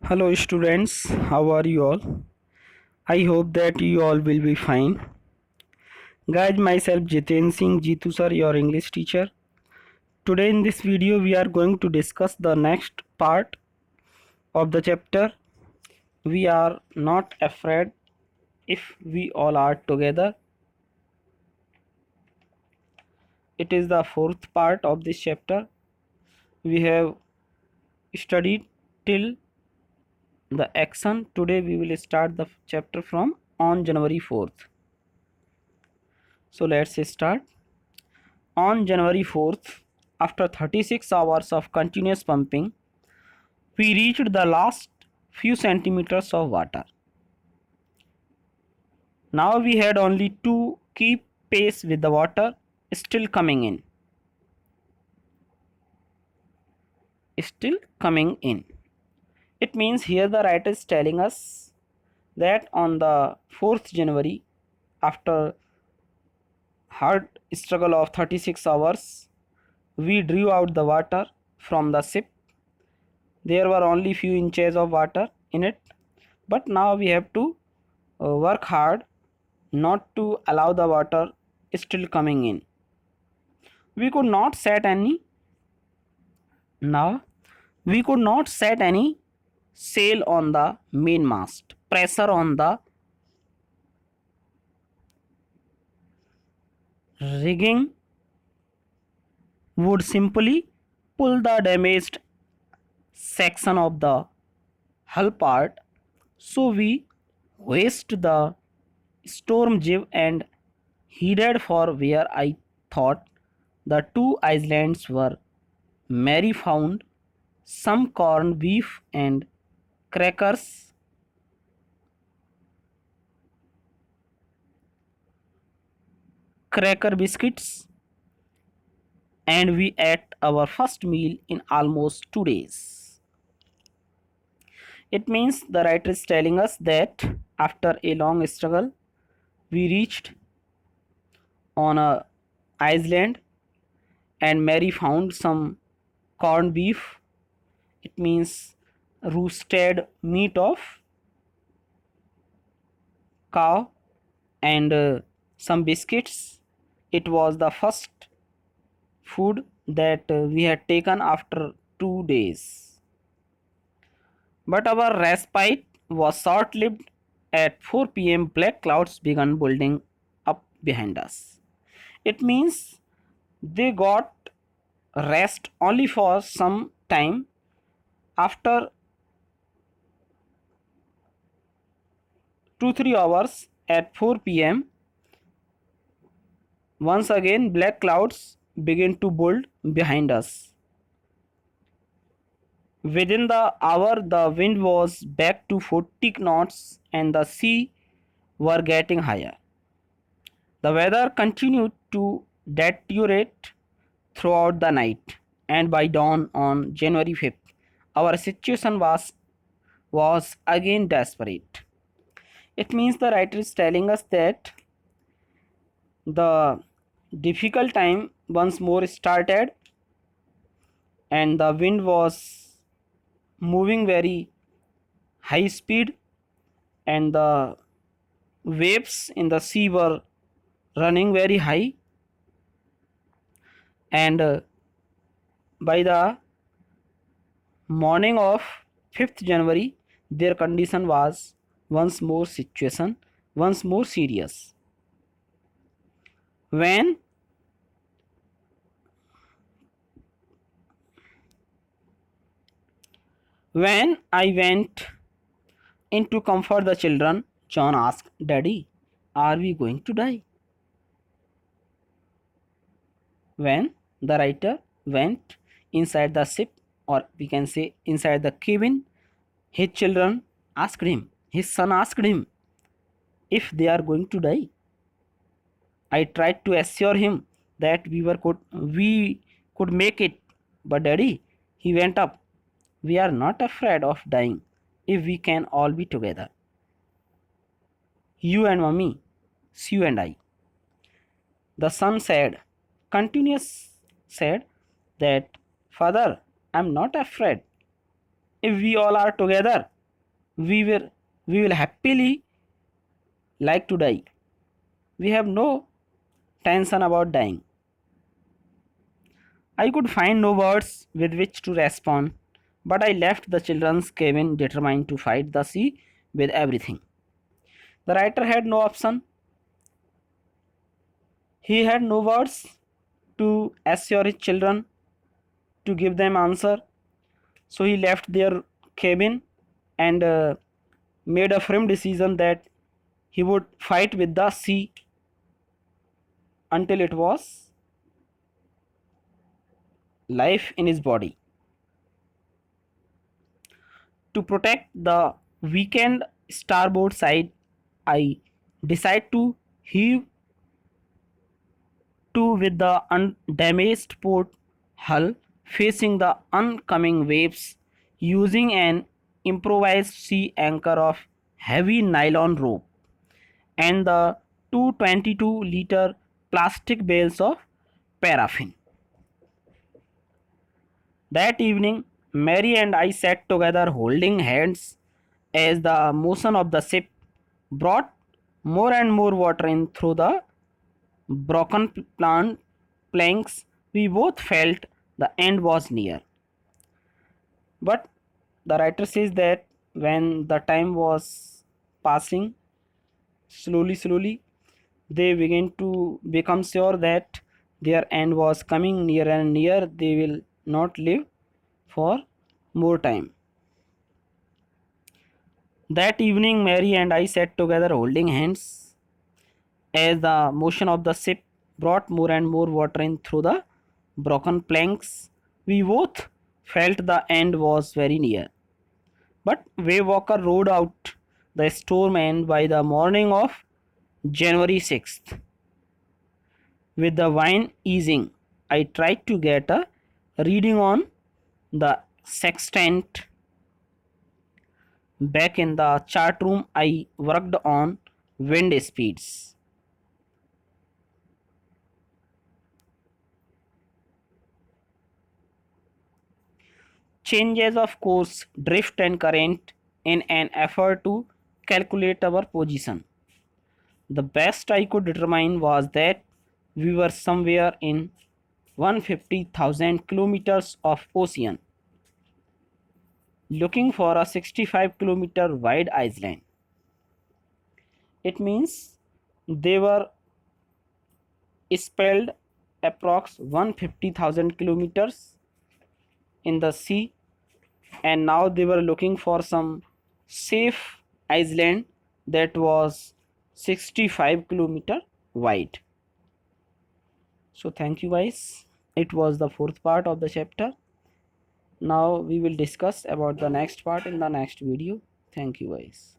Hello students, how are you all? I hope that you all will be fine. Guys, myself Jiten Singh Jitu sir, your English teacher. Today in this video we are going to discuss the next part of the chapter. We are not afraid if we all are together. It is the fourth part of this chapter. We have studied till the action. Today we will start the chapter from on January 4th. So let's start. On January 4th, after 36 hours of continuous pumping, we reached the last few centimeters of water. Now we had only to keep pace with the water still coming in. Still coming in. It means here the writer is telling us that on the 4th January, after hard struggle of 36 hours, we drew out the water from the ship. There were only few inches of water in it, but now we have to work hard not to allow the water still coming in. We could not set any now we could not set any sail on the mainmast. Pressure on the rigging would simply pull the damaged section of the hull part, so we hoisted the storm jib and headed for where I thought the two islands were. Mary found some corned beef and crackers, cracker biscuits, and we ate our first meal in almost 2 days. It means the writer is telling us that after a long struggle, we reached on a island and Mary found some corned beef. It means roasted meat of cow and some biscuits. It was the first food that we had taken after 2 days. But our respite was short lived. At 4 pm, black clouds began building up behind us. It means they got rest only for some time. After 2 3 hours at 4 p.m., once again black clouds began to build behind us. Within the hour, the wind was back to 40 knots and the sea were getting higher. The weather continued to deteriorate throughout the night, and by dawn on January 5th, our situation was again desperate. It means the writer is telling us that the difficult time once more started and the wind was moving very high speed and the waves in the sea were running very high, and by the morning of 5th January their condition was once more serious. When when I went in to comfort the children, John asked, Daddy, are we going to die? When the writer went inside the ship, or we can say inside the cabin, his son asked him if they are going to die. I tried to assure him that we could make it, but Daddy, he went up. We are not afraid of dying if we can all be together. You and Mummy, Sue and I. The son said, continuous said that, Father, I'm not afraid. If we all are together, we will happily like to die. We have no tension about dying. I could find no words with which to respond, but I left the children's cabin determined to fight the sea with everything. The writer had no option. He had no words to assure his children, to give them answer. So he left their cabin and made a firm decision that he would fight with the sea until it was life in his body. To protect the weakened starboard side, I decide to heave to with the undamaged port hull facing the oncoming waves using an improvised sea anchor of heavy nylon rope and the 222-liter plastic bales of paraffin. That evening, Mary and I sat together holding hands as the motion of the ship brought more and more water in through the broken plant planks. We both felt the end was near. But the writer says that when the time was passing slowly, they began to become sure that their end was coming near and near. They will not live for more time. That evening, Mary and I sat together holding hands as the motion of the ship brought more and more water in through the broken planks. We both felt the end was very near. But Waywalker rode out the storm, and by the morning of January 6th, with the wind easing, I tried to get a reading on the sextant. Back in the chart room, I worked on wind speeds. Changes of course, drift and current in an effort to calculate our position. The best I could determine was that we were somewhere in 150,000 kilometers of ocean looking for a 65-kilometer wide island. It means they were spelled approx 150,000 kilometers in the sea, and now they were looking for some safe island that was 65-kilometer wide. So thank you guys. It was the fourth part of the chapter. Now we will discuss about the next part in the next video. Thank you guys.